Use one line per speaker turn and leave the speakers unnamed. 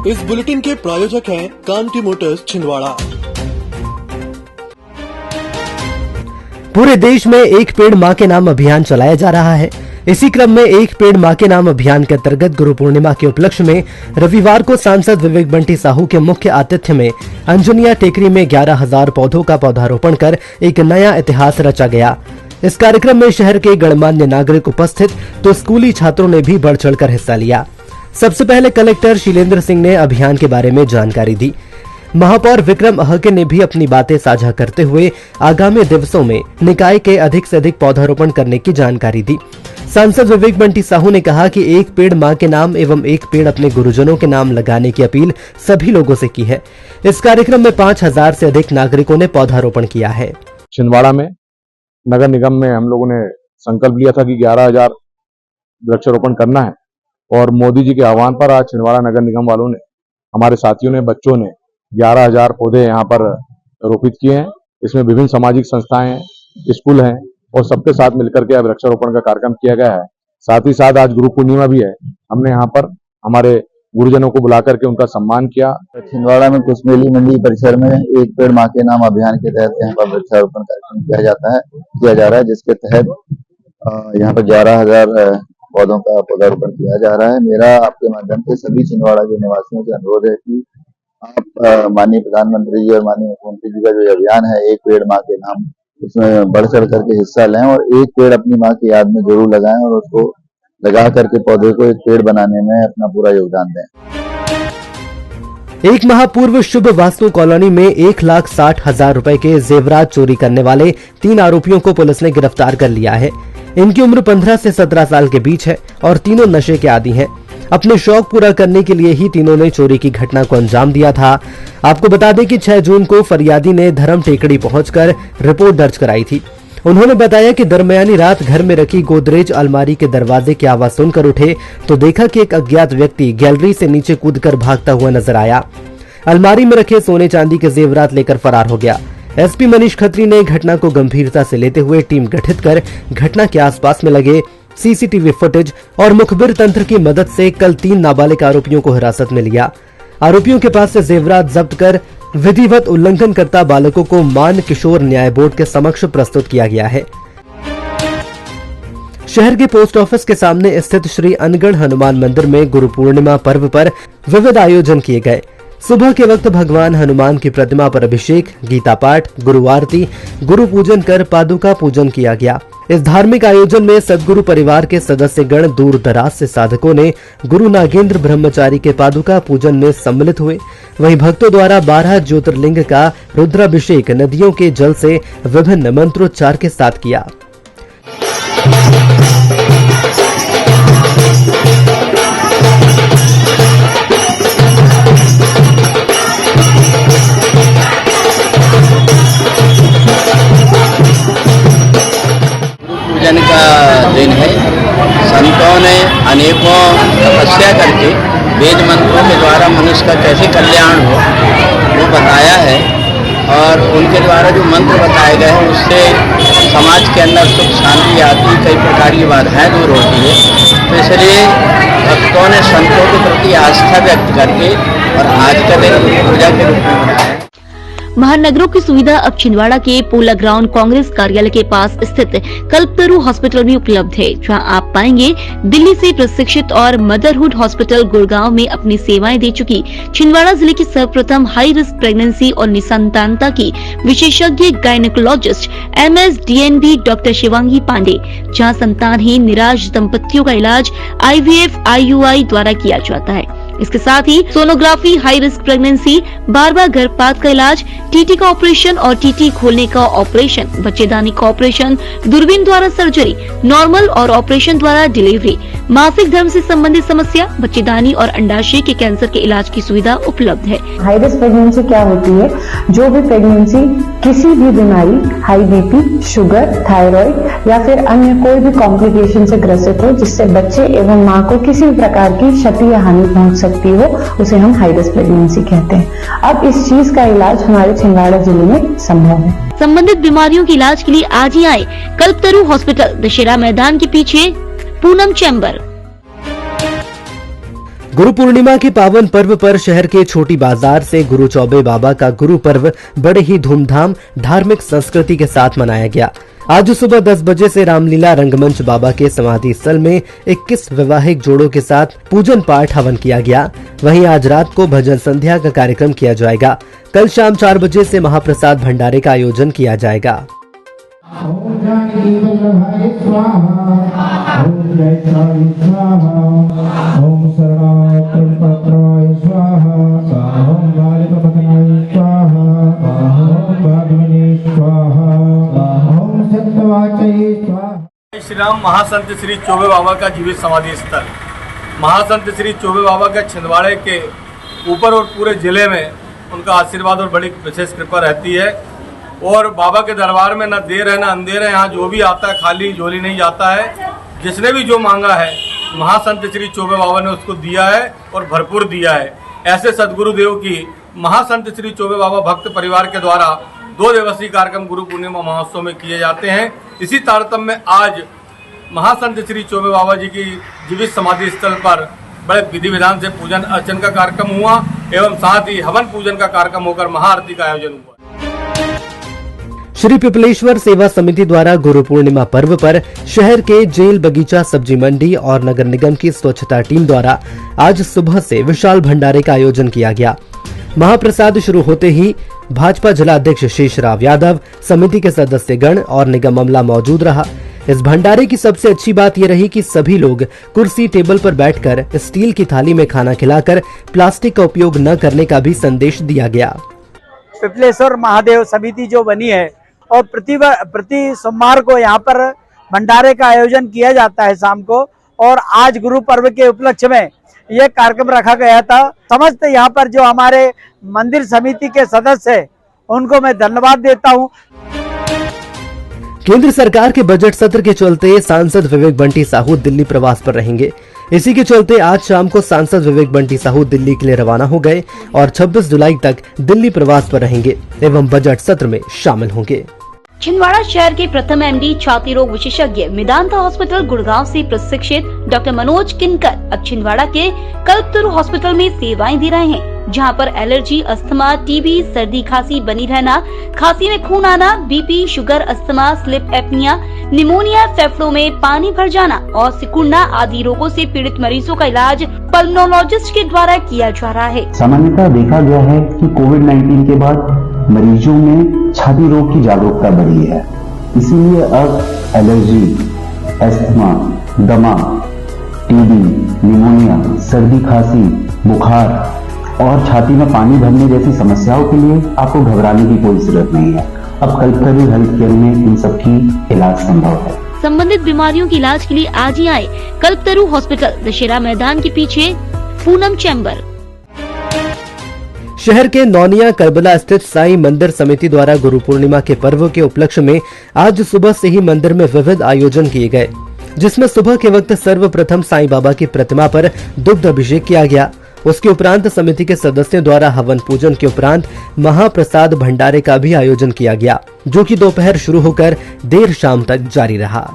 इस बुलेटिन के प्रायोजक हैं कांति मोटर्स छिंदवाड़ा।
पूरे देश में एक पेड़ मां के नाम अभियान चलाया जा रहा है। इसी क्रम में एक पेड़ मां के नाम अभियान के अंतर्गत गुरु पूर्णिमा के उपलक्ष्य में रविवार को सांसद विवेक बंटी साहू के मुख्य आतिथ्य में अंजनिया टेकरी में 11,000 पौधों का पौधारोपण कर एक नया इतिहास रचा गया। इस कार्यक्रम में शहर के गणमान्य नागरिक उपस्थित तो स्कूली छात्रों ने भी बढ़ चढ़कर हिस्सा लिया। सबसे पहले कलेक्टर शीलेंद्र सिंह ने अभियान के बारे में जानकारी दी। महापौर विक्रम अहके ने भी अपनी बातें साझा करते हुए आगामी दिवसों में निकाय के अधिक से अधिक पौधारोपण करने की जानकारी दी। सांसद विवेक बंटी साहू ने कहा कि एक पेड़ मां के नाम एवं एक पेड़ अपने गुरुजनों के नाम लगाने की अपील सभी लोगों से की है। इस कार्यक्रम में 5,000 से अधिक नागरिकों ने पौधारोपण किया है।
छिंदवाड़ा में नगर निगम में हम लोगों ने संकल्प लिया था कि 11,000 वृक्षारोपण करना है और मोदी जी के आह्वान पर आज छिंदवाड़ा नगर निगम वालों ने, हमारे साथियों ने, बच्चों ने 11,000 पौधे यहाँ पर रोपित किए हैं। इसमें विभिन्न सामाजिक संस्थाएं, स्कूल हैं और सबके साथ मिलकर के वृक्षारोपण का कार्यक्रम किया गया है। साथ ही साथ आज गुरु पूर्णिमा भी है। हमने यहाँ पर हमारे गुरुजनों को बुला करके उनका सम्मान किया।
छिंदवाड़ा में कुशमेली मंडी परिसर में एक पेड़ मां के नाम अभियान के तहत यहाँ पर वृक्षारोपण कार्यक्रम किया जा रहा है, जिसके तहत यहाँ पर 11,000 पौधों का पौधारोपण किया जा रहा है। मेरा आपके माध्यम से सभी छिंदवाड़ा के निवासियों से अनुरोध है कि आप माननीय प्रधानमंत्री जी और माननीय मुख्यमंत्री जी का जो अभियान है एक पेड़ मां के नाम, उसमें बढ़ चढ़ करके हिस्सा लें और एक पेड़ अपनी मां की याद में जरूर लगाएं और उसको लगा करके पौधे को एक पेड़ बनाने में अपना पूरा योगदान दें।
एक माह पूर्व शुभ वास्तु कॉलोनी में 1,60,000 रुपए के जेवरात चोरी करने वाले 3 आरोपियों को पुलिस ने गिरफ्तार कर लिया है। इनकी उम्र 15 से 17 साल के बीच है और तीनों नशे के आदी हैं। अपने शौक पूरा करने के लिए ही तीनों ने चोरी की घटना को अंजाम दिया था। आपको बता दें कि 6 जून को फरियादी ने धर्म टेकड़ी पहुंचकर रिपोर्ट दर्ज कराई थी। उन्होंने बताया कि दरमियानी रात घर में रखी गोदरेज अलमारी के दरवाजे की आवाज सुनकर उठे तो देखा कि एक अज्ञात व्यक्ति गैलरी से नीचे कूदकर भागता हुआ नजर आया। अलमारी में रखे सोने चांदी के जेवरात लेकर फरार हो गया। एसपी मनीष खत्री ने घटना को गंभीरता से लेते हुए टीम गठित कर घटना के आसपास में लगे सीसीटीवी फुटेज और मुखबिर तंत्र की मदद से कल 3 नाबालिग आरोपियों को हिरासत में लिया। आरोपियों के पास से जेवरात जब्त कर विधिवत उल्लंघन करता बालकों को मान किशोर न्याय बोर्ड के समक्ष प्रस्तुत किया गया है। शहर के पोस्ट ऑफिस के सामने स्थित श्री अनगढ़ हनुमान मंदिर में गुरु पूर्णिमा पर्व पर विविध आयोजन किए गए। सुबह के वक्त भगवान हनुमान की प्रतिमा पर अभिषेक, गीता पाठ, गुरु आरती, गुरु पूजन कर पादुका पूजन किया गया। इस धार्मिक आयोजन में सदगुरु परिवार के सदस्यगण दूर दराज से साधकों ने गुरु नागेंद्र ब्रह्मचारी के पादुका पूजन में सम्मिलित हुए। वहीं भक्तों द्वारा 12 ज्योतिर्लिंग का रुद्राभिषेक नदियों के जल से विभिन्न मंत्रोच्चार के साथ किया।
पूजन का दिन है। संतों ने अनेकों तपस्या करके वेद मंत्रों के द्वारा मनुष्य का कैसे कल्याण हो वो बताया है और उनके द्वारा जो मंत्र बताए गए हैं उससे समाज के अंदर सुख शांति आती, कई प्रकार की बाधाएं दूर होती है। तो इसलिए भक्तों ने संतों के प्रति आस्था व्यक्त करके और आज का दिन पूजा के रूप में मनाया।
महानगरों की सुविधा अब छिंदवाड़ा के पोला ग्राउंड कांग्रेस कार्यालय के पास स्थित कल्पतरु हॉस्पिटल में उपलब्ध है, जहां आप पाएंगे दिल्ली से प्रशिक्षित और मदरहुड हॉस्पिटल गुड़गांव में अपनी सेवाएं दे चुकी छिंदवाड़ा जिले की सर्वप्रथम हाई रिस्क प्रेगनेंसी और निसंतानता की विशेषज्ञ gynaecologist MS DNB doctor Shivangi Pandey, जहाँ संतानहीन निराश दंपतियों का इलाज IVF IUI द्वारा किया जाता है। इसके साथ ही सोनोग्राफी, हाई रिस्क प्रेगनेंसी, बार-बार गर्भपात का इलाज, टीटी का ऑपरेशन और टीटी खोलने का ऑपरेशन, बच्चेदानी का ऑपरेशन, दूरबीन द्वारा सर्जरी, नॉर्मल और ऑपरेशन द्वारा डिलीवरी, मासिक धर्म से संबंधित समस्या, बच्चेदानी और अंडाशय के कैंसर के इलाज की सुविधा उपलब्ध है।
हाई रिस्क प्रेगनेंसी क्या होती है? जो भी प्रेगनेंसी किसी भी बीमारी, हाई BP, शुगर, थायराइड या फिर अन्य कोई भी कॉम्प्लिकेशन से ग्रसित हो जिससे बच्चे एवं माँ को किसी भी प्रकार की क्षति या हानि पहुंच सकती हो, उसे हम हाई रिस्क प्रेगनेंसी कहते हैं। अब इस चीज का इलाज हमारे छिंदवाड़ा जिले में संभव है।
संबंधित बीमारियों के इलाज के लिए आज ही आए कल्पतरु हॉस्पिटल, दशहरा मैदान के पीछे, पूनम चैम्बर।
गुरु पूर्णिमा के पावन पर्व पर शहर के छोटी बाजार से गुरु चौबे बाबा का गुरु पर्व बड़े ही धूमधाम धार्मिक संस्कृति के साथ मनाया गया। आज सुबह 10 बजे से रामलीला रंगमंच बाबा के समाधि स्थल में 21 वैवाहिक जोड़ों के साथ पूजन पाठ हवन किया गया। वहीं आज रात को भजन संध्या का कार्यक्रम किया जाएगा। कल शाम 4 बजे से महाप्रसाद भंडारे का आयोजन किया जाएगा।
ओम जानकी वल्लभाय स्वाहा, ओम जयकाली स्वाहा, ओम शरणागतपत्राय स्वाहा, ओम बालिकापतनाय स्वाहा, ओम भागवने स्वाहा, ओम सत्यवाचये स्वाहा।
श्री राम महासंत श्री चौबे बाबा का जीवित समाधि स्थल। महासंत श्री चौबे बाबा के छिंदवाड़े के ऊपर और पूरे जिले में उनका आशीर्वाद और बड़ी विशेष कृपा रहती है। और बाबा के दरबार में न देर है न अंधेर है, यहाँ जो भी आता है खाली झोली नहीं जाता है। जिसने भी जो मांगा है महासंत श्री चौबे बाबा ने उसको दिया है और भरपूर दिया है। ऐसे सदगुरुदेव की महासंत श्री चौबे बाबा भक्त परिवार के द्वारा 2 दिवसीय कार्यक्रम गुरु पूर्णिमा महोत्सव में किए जाते हैं। इसी तारतम्य में आज महासंत श्री चौबे बाबा जी की जीवित समाधि स्थल पर बड़े विधि विधान से पूजन अर्चन का कार्यक्रम हुआ एवं साथ ही हवन पूजन का कार्यक्रम होकर महाआरती का आयोजन हुआ।
श्री पिपलेश्वर सेवा समिति द्वारा गुरु पूर्णिमा पर्व पर शहर के जेल बगीचा सब्जी मंडी और नगर निगम की स्वच्छता टीम द्वारा आज सुबह से विशाल भंडारे का आयोजन किया गया। महाप्रसाद शुरू होते ही भाजपा जिलाध्यक्ष शेषराव यादव, समिति के सदस्यगण और निगम अमला मौजूद रहा। इस भंडारे की सबसे अच्छी बात यह रही कि सभी लोग कुर्सी टेबल पर बैठकर स्टील की थाली में खाना खिलाकर प्लास्टिक का उपयोग न करने का भी संदेश दिया गया।
पिपलेश्वर महादेव समिति जो बनी है और प्रति सोमवार को यहाँ पर भंडारे का आयोजन किया जाता है शाम को, और आज गुरु पर्व के उपलक्ष्य में ये कार्यक्रम रखा गया था। समस्त यहाँ पर जो हमारे मंदिर समिति के सदस्य हैं उनको मैं धन्यवाद देता हूँ।
केंद्र सरकार के बजट सत्र के चलते सांसद विवेक बंटी साहू दिल्ली प्रवास पर रहेंगे। इसी के चलते आज शाम को सांसद विवेक बंटी साहू दिल्ली के लिए रवाना हो गए और 26 जुलाई तक दिल्ली प्रवास पर रहेंगे एवं बजट सत्र में शामिल होंगे।
छिंदवाड़ा शहर के प्रथम एमडी छाती रोग विशेषज्ञ मेदांता हॉस्पिटल गुड़गांव से प्रशिक्षित डॉक्टर मनोज किनकर अब छिंदवाड़ा के कल्पतरु हॉस्पिटल में सेवाएं दे रहे हैं, जहां पर एलर्जी, अस्थमा, टीबी, सर्दी खांसी बनी रहना, खांसी में खून आना, BP, sugar, asthma, sleep apnoea, pneumonia, फेफड़ों में पानी भर जाना और सिकुड़ना आदि रोगों से पीड़ित मरीजों का इलाज पल्मोनोलॉजिस्ट के द्वारा किया जा रहा है।
सामान्यतः देखा गया है कि कोविड-19 के बाद मरीजों में छाती रोग की जागरूकता बढ़ी है, इसीलिए अब एलर्जी, अस्थमा, दमा, टीबी, निमोनिया, सर्दी खांसी, बुखार और छाती में पानी भरने जैसी समस्याओं के लिए आपको घबराने की कोई जरूरत नहीं है। अब कल्पतरु हेल्थ केयर में इन सब की इलाज संभव है।
संबंधित बीमारियों के इलाज के लिए आज ही आए कल्पतरु हॉस्पिटल, दशहरा मैदान के पीछे, पूनम चैम्बर।
शहर के नौनिया करबला स्थित साईं मंदिर समिति द्वारा गुरु पूर्णिमा के पर्व के उपलक्ष्य में आज सुबह से ही मंदिर में विविध आयोजन किए गए, जिसमें सुबह के वक्त सर्वप्रथम साईं बाबा की प्रतिमा पर दुग्ध अभिषेक किया गया। उसके उपरांत समिति के सदस्यों द्वारा हवन पूजन के उपरांत महाप्रसाद भंडारे का भी आयोजन किया गया, जो कि दोपहर शुरू होकर देर शाम तक जारी रहा।